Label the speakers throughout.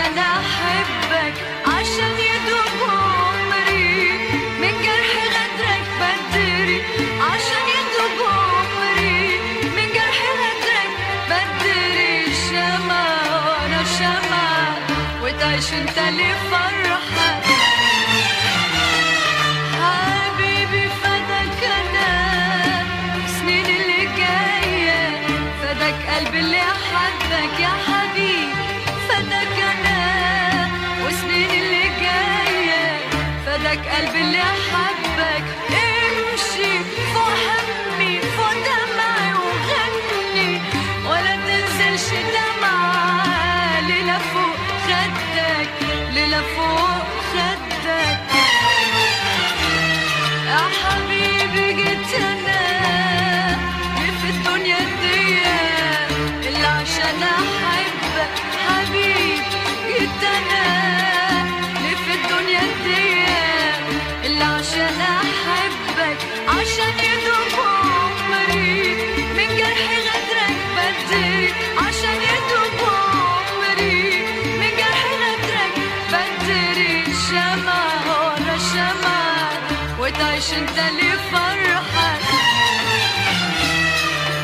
Speaker 1: عشان أحبك، عشان يدوب عمري من جرح غدرك بدري، عشان يدوب عمري من جرح غدرك بدري. شمع ورا شمع وتعيش انت لفرحك. حبيبي فداك انا السنين اللي جايه، فداك قلبي اللي حبك يا حبيبي، فداك انا والسنين اللي جايه، فداك قلبي اللي حبك. امشي فوق همي فوق دمعي وغني، ولا تنزلش دمعة ليلة فوق خدك، ليلة فوق خدك. يا حبيبي جيت انا في الدنيا دي اللي عشان احبك، حبيبي جيت انا في الدنيا دي اللي عشان احبك، عشان يدوب عمري من جرح غدرك بدري، عشان يدوب عمري من جرح غدرك بدري. شمع ورا شمع وتعيش انت لفرحك.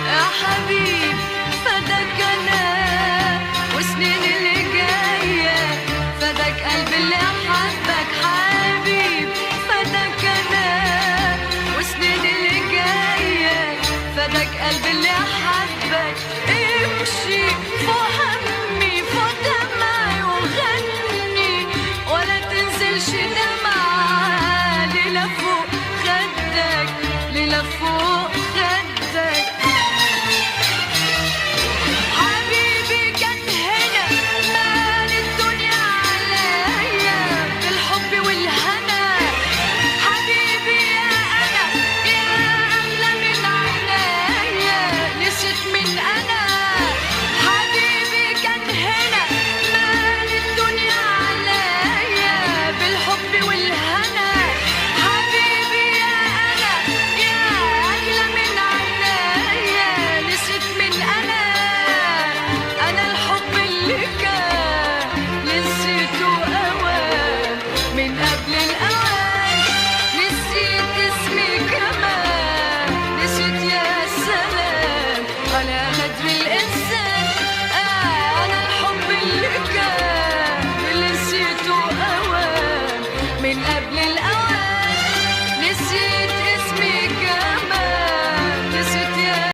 Speaker 1: يا حبيبي